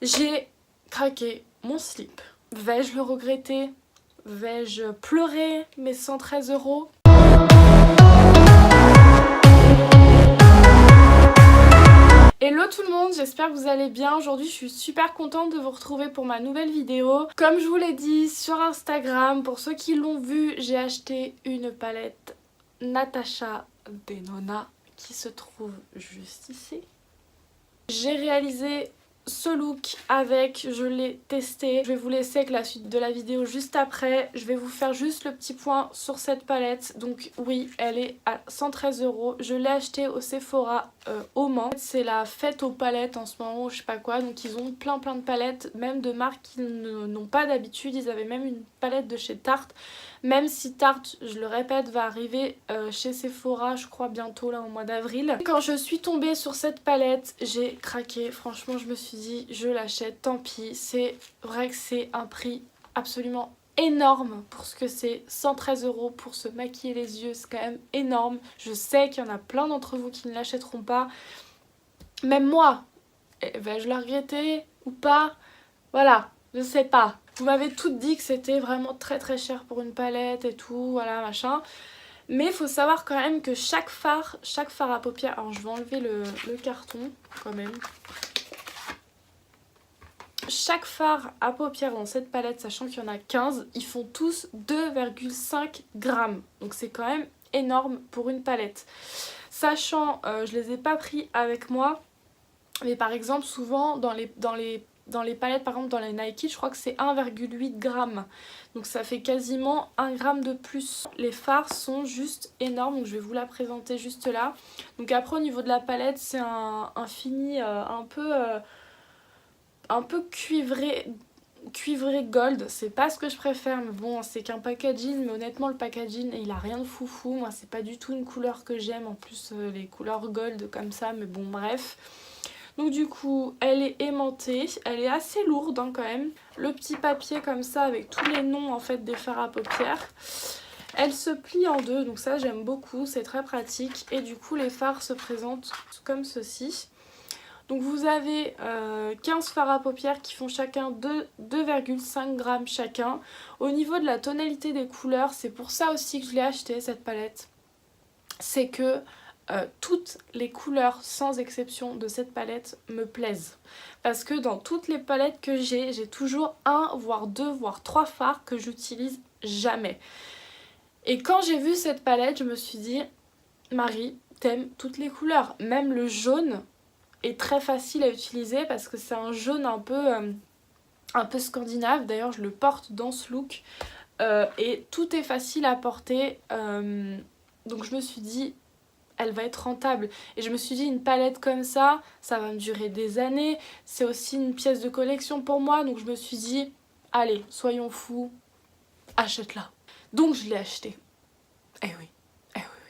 J'ai craqué mon slip. Vais-je le regretter? Vais-je pleurer mes 113 €? Hello tout le monde, j'espère que vous allez bien. Aujourd'hui je suis super contente de vous retrouver pour ma nouvelle vidéo. Comme je vous l'ai dit sur Instagram, pour ceux qui l'ont vu, j'ai acheté une palette Natasha Denona qui se trouve juste ici. J'ai réalisé ce look avec, je l'ai testé. Je vais vous laisser avec la suite de la vidéo juste après. Je vais vous faire juste le petit point sur cette palette. Donc oui, elle est à 113 €. Je l'ai achetée au Sephora au Mans. C'est la fête aux palettes en ce moment, je sais pas quoi. Donc ils ont plein de palettes, même de marques qu'ils n'ont pas d'habitude. Ils avaient même une palette de chez Tarte. Même si Tarte, je le répète, va arriver chez Sephora, je crois bientôt là au mois d'avril. Quand je suis tombée sur cette palette, j'ai craqué. Franchement, je me suis dit, je l'achète, tant pis. C'est vrai que c'est un prix absolument énorme pour ce que c'est. 113 € pour se maquiller les yeux, c'est quand même énorme. Je sais qu'il y en a plein d'entre vous qui ne l'achèteront pas. Même moi, vais-je la regretter ou pas? Voilà, je sais pas. Vous m'avez toutes dit que c'était vraiment très cher pour une palette et tout, voilà, machin. Mais il faut savoir quand même que chaque fard à paupières... Alors je vais enlever le carton quand même. Chaque fard à paupières dans cette palette, sachant qu'il y en a 15, ils font tous 2,5 grammes. Donc c'est quand même énorme pour une palette. Sachant, je les ai pas pris avec moi, mais par exemple souvent dans les palettes, par exemple dans les Nike, je crois que c'est 1,8 g. Donc ça fait quasiment 1 gramme de plus. Les fards sont juste énormes, donc je vais vous la présenter juste là. Donc après au niveau de la palette, c'est un fini un peu cuivré gold. C'est pas ce que je préfère, mais bon, c'est qu'un packaging, mais honnêtement le packaging il a rien de foufou. Moi c'est pas du tout une couleur que j'aime, en plus les couleurs gold comme ça, mais bon bref. Donc du coup, elle est aimantée, elle est assez lourde hein, quand même. Le petit papier comme ça avec tous les noms en fait des fards à paupières. Elle se plie en deux, donc ça j'aime beaucoup, c'est très pratique. Et du coup les fards se présentent comme ceci. Donc vous avez 15 fards à paupières qui font chacun 2,5 grammes chacun. Au niveau de la tonalité des couleurs, c'est pour ça aussi que je l'ai acheté cette palette. C'est que toutes les couleurs sans exception de cette palette me plaisent. Parce que dans toutes les palettes que j'ai toujours un, voire deux, voire trois fards que j'utilise jamais. Et quand j'ai vu cette palette, je me suis dit, Marie, t'aimes toutes les couleurs. Même le jaune est très facile à utiliser parce que c'est un jaune un peu scandinave. D'ailleurs, je le porte dans ce look. Et tout est facile à porter. Donc je me suis dit, elle va être rentable. Et je me suis dit, une palette comme ça, ça va me durer des années. C'est aussi une pièce de collection pour moi. Donc je me suis dit, allez, soyons fous, achète-la. Donc je l'ai acheté. Eh oui,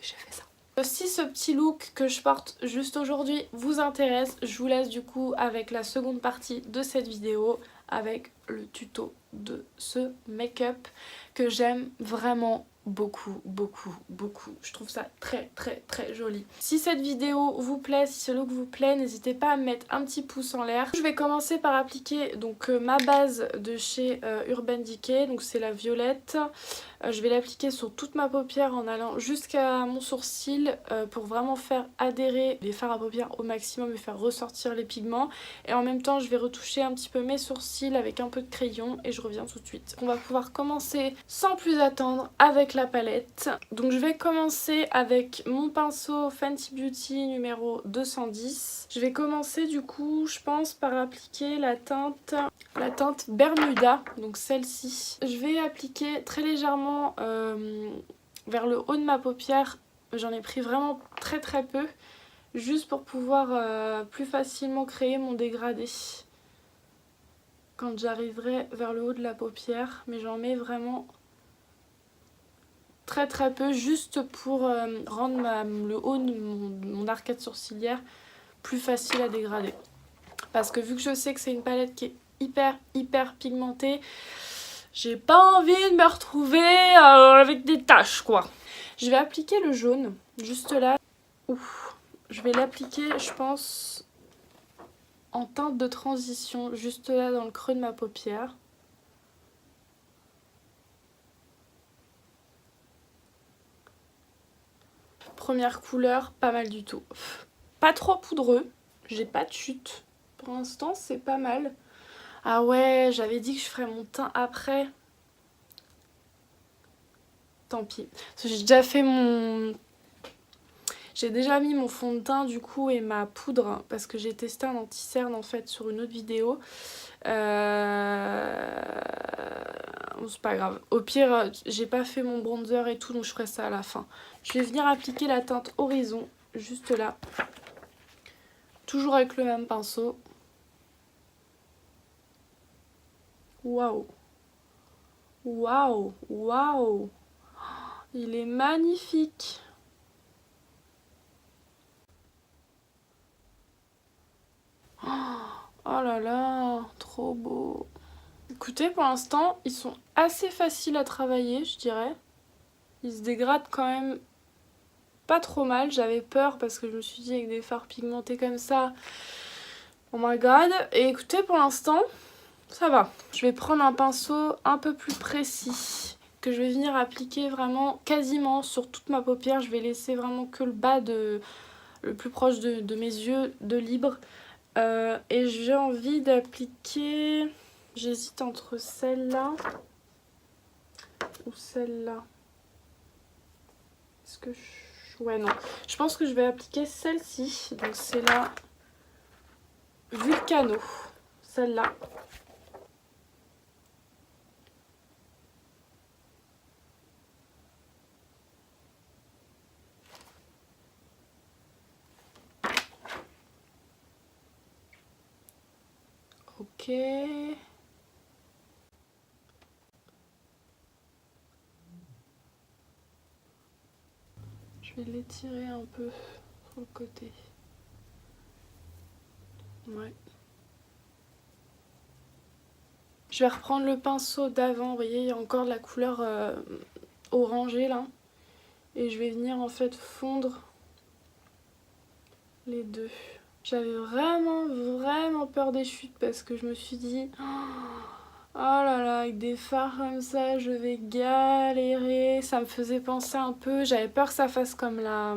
j'ai fait ça. Si ce petit look que je porte juste aujourd'hui vous intéresse, je vous laisse du coup avec la seconde partie de cette vidéo, avec le tuto de ce make-up que j'aime vraiment beaucoup. Je trouve ça très joli. Si cette vidéo vous plaît, si ce look vous plaît, n'hésitez pas à me mettre un petit pouce en l'air. Je vais commencer par appliquer donc ma base de chez Urban Decay, donc c'est la violette. Je vais l'appliquer sur toute ma paupière en allant jusqu'à mon sourcil pour vraiment faire adhérer les fards à paupières au maximum et faire ressortir les pigments. Et en même temps je vais retoucher un petit peu mes sourcils avec un peu de crayon et je reviens tout de suite. On va pouvoir commencer sans plus attendre avec la palette. Donc je vais commencer avec mon pinceau Fenty Beauty numéro 210. Je vais commencer du coup je pense par appliquer la teinte Bermuda, donc celle-ci. Je vais appliquer très légèrement vers le haut de ma paupière. J'en ai pris vraiment très peu, juste pour pouvoir plus facilement créer mon dégradé quand j'arriverai vers le haut de la paupière. Mais j'en mets vraiment très peu, juste pour rendre le haut de mon arcade sourcilière plus facile à dégrader. Parce que vu que je sais que c'est une palette qui est hyper pigmentée, j'ai pas envie de me retrouver avec des taches quoi. Je vais appliquer le jaune, juste là. Ouf. Je vais l'appliquer, je pense, en teinte de transition, juste là dans le creux de ma paupière. Première couleur, pas mal du tout. Pas trop poudreux, j'ai pas de chute. Pour l'instant, c'est pas mal. Ah ouais, j'avais dit que je ferais mon teint après. Tant pis. Parce que j'ai déjà fait mon... J'ai déjà mis mon fond de teint du coup et ma poudre parce que j'ai testé un anti-cerne en fait sur une autre vidéo. C'est pas grave. Au pire, j'ai pas fait mon bronzer et tout donc je ferai ça à la fin. Je vais venir appliquer la teinte Horizon juste là. Toujours avec le même pinceau. Waouh! Waouh! Waouh! Il est magnifique! Oh là là, trop beau. Écoutez, pour l'instant, ils sont assez faciles à travailler, je dirais. Ils se dégradent quand même pas trop mal. J'avais peur parce que je me suis dit avec des fards pigmentés comme ça, oh my god. Et écoutez, pour l'instant, ça va. Je vais prendre un pinceau un peu plus précis que je vais venir appliquer vraiment quasiment sur toute ma paupière. Je vais laisser vraiment que le bas le plus proche de mes yeux de libre. Et j'ai envie d'appliquer... J'hésite entre celle-là ou celle-là. Est-ce que je... Ouais, non. Je pense que je vais appliquer celle-ci. Donc c'est la Vulcano. Celle-là. Ok. Je vais l'étirer un peu sur le côté. Ouais. Je vais reprendre le pinceau d'avant. Vous voyez, il y a encore de la couleur orangée là. Et je vais venir en fait fondre les deux. J'avais vraiment peur des chutes parce que je me suis dit... Oh là là, avec des fards comme ça, je vais galérer. Ça me faisait penser un peu... J'avais peur que ça fasse comme la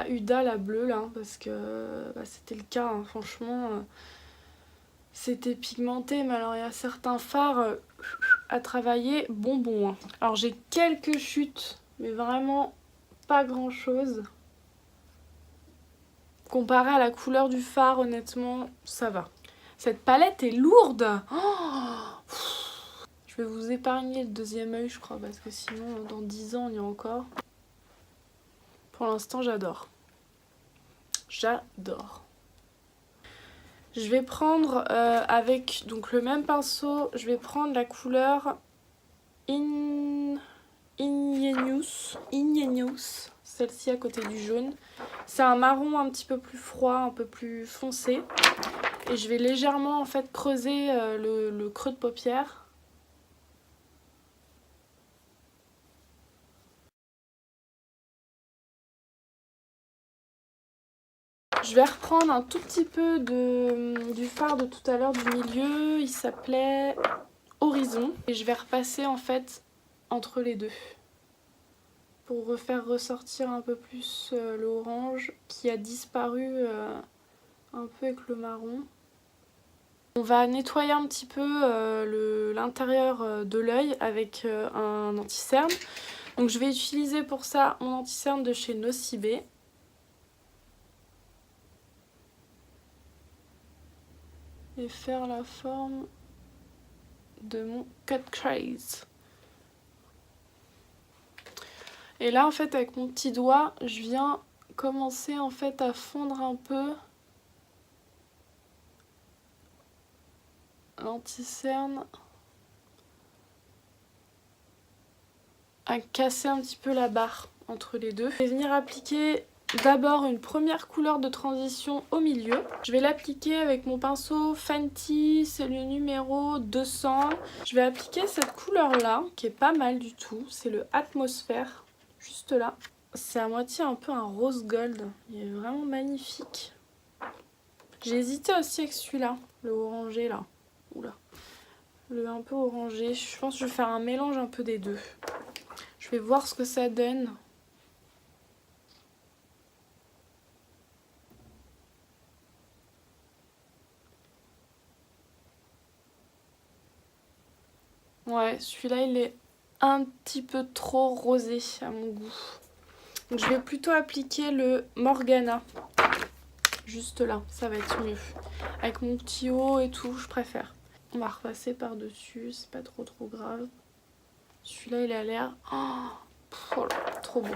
Huda, la bleue là. Parce que bah, c'était le cas, hein, franchement. C'était pigmenté, mais alors il y a certains fards à travailler bonbon. Hein. Alors j'ai quelques chutes, mais vraiment pas grand chose. Comparé à la couleur du fard, honnêtement, ça va. Cette palette est lourde. Oh, je vais vous épargner le deuxième œil, je crois, parce que sinon, dans 10 ans, on y a encore. Pour l'instant, j'adore. J'adore. Je vais prendre avec donc le même pinceau, je vais prendre la couleur Ingenious, celle-ci à côté du jaune. C'est un marron un petit peu plus froid, un peu plus foncé. Et je vais légèrement en fait creuser le creux de paupière. Je vais reprendre un tout petit peu du fard de tout à l'heure du milieu. Il s'appelait Horizon. Et je vais repasser en fait entre les deux. Pour refaire ressortir un peu plus le orange qui a disparu un peu avec le marron. On va nettoyer un petit peu l'intérieur de l'œil avec un anti-cerne. Donc je vais utiliser pour ça mon anti-cerne de chez Nocibé. Et faire la forme de mon cut crease. Et là en fait avec mon petit doigt, je viens commencer en fait à fondre un peu l'anti-cerne, à casser un petit peu la barre entre les deux. Je vais venir appliquer d'abord une première couleur de transition au milieu. Je vais l'appliquer avec mon pinceau Fenty, c'est le numéro 200. Je vais appliquer cette couleur là, qui est pas mal du tout, c'est le Atmosphère, juste là. C'est à moitié un peu un rose gold, il est vraiment magnifique. J'ai hésité aussi avec celui-là, le orangé là. Oula. Le un peu orangé. Je pense que je vais faire un mélange un peu des deux. Je vais voir ce que ça donne. Ouais, celui-là il est un petit peu trop rosé à mon goût. Donc je vais plutôt appliquer le Morgana. Juste là, ça va être mieux. Avec mon petit haut et tout, je préfère. On va repasser par-dessus, c'est pas trop grave. Celui-là il a l'air... Oh là, trop beau.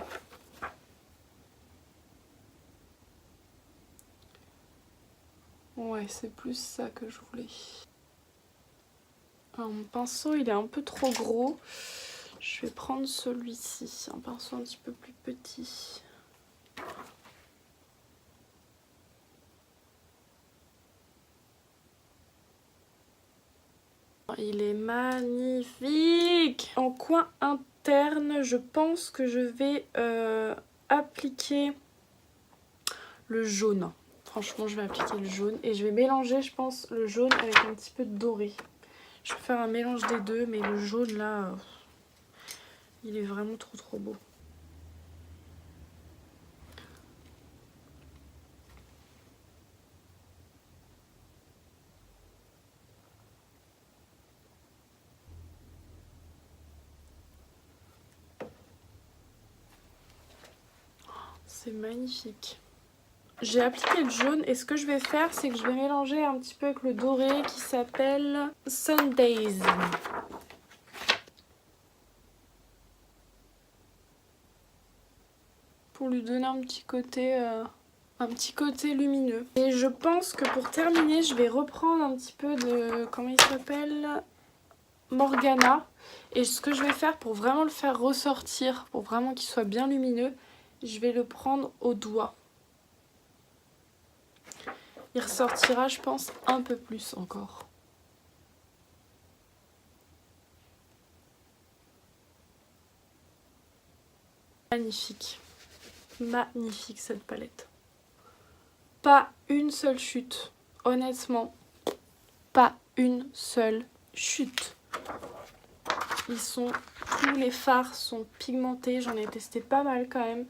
Ouais, c'est plus ça que je voulais. Alors, mon pinceau il est un peu trop gros. Je vais prendre celui-ci, un pinceau un petit peu plus petit. Il est magnifique! En coin interne, je pense que je vais appliquer le jaune. Franchement, je vais appliquer le jaune et je vais mélanger, je pense, le jaune avec un petit peu de doré. Je vais faire un mélange des deux, mais le jaune là, il est vraiment trop beau. C'est magnifique. J'ai appliqué le jaune et ce que je vais faire, c'est que je vais mélanger un petit peu avec le doré qui s'appelle Sundays. Pour lui donner un petit côté lumineux. Et je pense que pour terminer, je vais reprendre un petit peu de... Comment il s'appelle? Morgana. Et ce que je vais faire pour vraiment le faire ressortir, pour vraiment qu'il soit bien lumineux, je vais le prendre au doigt. Il ressortira, je pense, un peu plus encore. Magnifique. Magnifique cette palette. Pas une seule chute. Honnêtement, pas une seule chute. Tous les fards sont pigmentés. J'en ai testé pas mal quand même.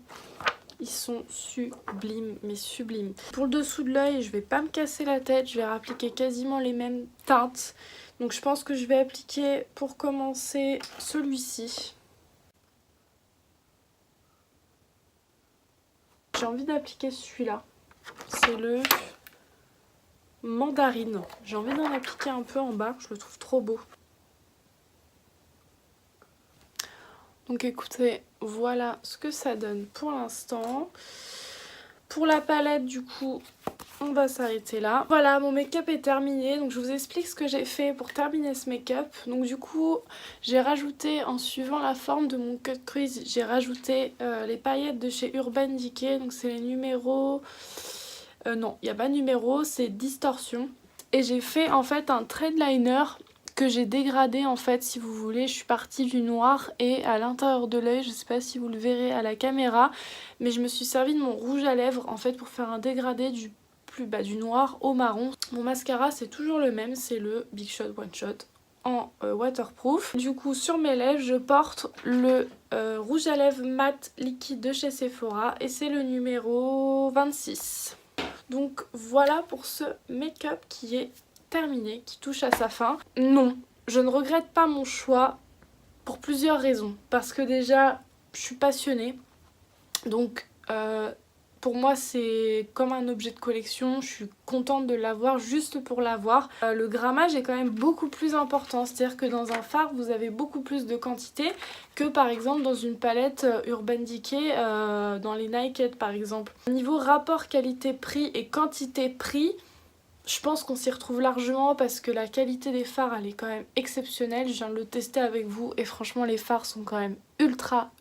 Ils sont sublimes, mais sublimes. Pour le dessous de l'œil, je vais pas me casser la tête. Je vais appliquer quasiment les mêmes teintes. Donc je pense que je vais appliquer pour commencer celui-ci. J'ai envie d'appliquer celui-là. C'est le mandarine. J'ai envie d'en appliquer un peu en bas. Je le trouve trop beau. Donc écoutez, voilà ce que ça donne pour l'instant. Pour la palette, du coup, on va s'arrêter là. Voilà, mon make-up est terminé. Donc je vous explique ce que j'ai fait pour terminer ce make-up. Donc du coup, j'ai rajouté, en suivant la forme de mon cut crease, j'ai rajouté les paillettes de chez Urban Decay. Donc c'est les numéros... non, il n'y a pas de numéro, c'est Distortion. Et j'ai fait en fait un trade liner que j'ai dégradé en fait, si vous voulez. Je suis partie du noir et à l'intérieur de l'œil, je sais pas si vous le verrez à la caméra, mais je me suis servi de mon rouge à lèvres en fait pour faire un dégradé du noir au marron. Mon mascara c'est toujours le même, c'est le Big Shot One Shot en waterproof. Du coup sur mes lèvres je porte le rouge à lèvres mat liquide de chez Sephora et c'est le numéro 26. Donc voilà pour ce make-up qui est terminé, qui touche à sa fin. Non, je ne regrette pas mon choix pour plusieurs raisons. Parce que déjà, je suis passionnée. Donc pour moi c'est comme un objet de collection. Je suis contente de l'avoir juste pour l'avoir. Le grammage est quand même beaucoup plus important. C'est-à-dire que dans un fard, vous avez beaucoup plus de quantité que par exemple dans une palette Urban Decay, dans les Naked par exemple. Niveau rapport qualité-prix et quantité-prix, je pense qu'on s'y retrouve largement parce que la qualité des fards elle est quand même exceptionnelle. Je viens de le tester avec vous et franchement les fards sont quand même ultra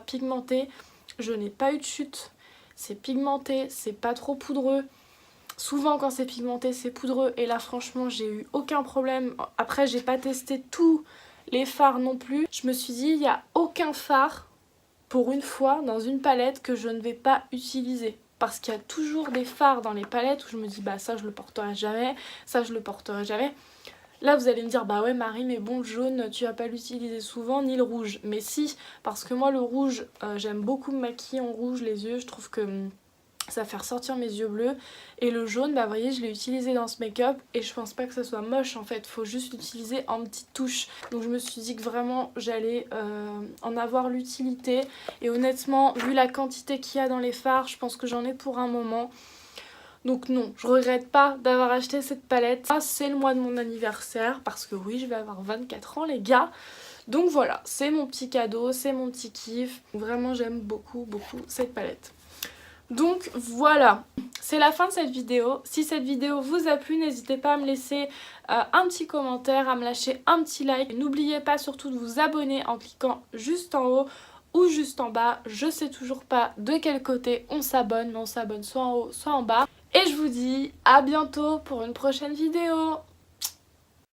pigmentés. Je n'ai pas eu de chute, c'est pigmenté, c'est pas trop poudreux. Souvent quand c'est pigmenté c'est poudreux et là franchement j'ai eu aucun problème. Après j'ai pas testé tous les fards non plus. Je me suis dit il n'y a aucun fard pour une fois dans une palette que je ne vais pas utiliser. parce qu'il y a toujours des fards dans les palettes où je me dis bah ça je le porterai jamais, ça je le porterai jamais. Là vous allez me dire bah ouais Marie mais bon le jaune tu vas pas l'utiliser souvent ni le rouge. Mais si, parce que moi le rouge j'aime beaucoup me maquiller en rouge les yeux, je trouve que ça va faire sortir mes yeux bleus. Et le jaune bah vous voyez je l'ai utilisé dans ce make-up et je pense pas que ça soit moche en fait, faut juste l'utiliser en petite touche. Donc je me suis dit que vraiment j'allais en avoir l'utilité et honnêtement vu la quantité qu'il y a dans les fards je pense que j'en ai pour un moment. Donc non, je regrette pas d'avoir acheté cette palette. C'est le mois de mon anniversaire parce que oui, je vais avoir 24 ans les gars. Donc voilà, c'est mon petit cadeau, c'est mon petit kiff. Vraiment, j'aime beaucoup cette palette. Donc voilà, c'est la fin de cette vidéo. Si cette vidéo vous a plu, n'hésitez pas à me laisser un petit commentaire, à me lâcher un petit like. N'oubliez pas surtout de vous abonner en cliquant juste en haut ou juste en bas. Je sais toujours pas de quel côté on s'abonne, mais on s'abonne soit en haut, soit en bas. Et je vous dis à bientôt pour une prochaine vidéo.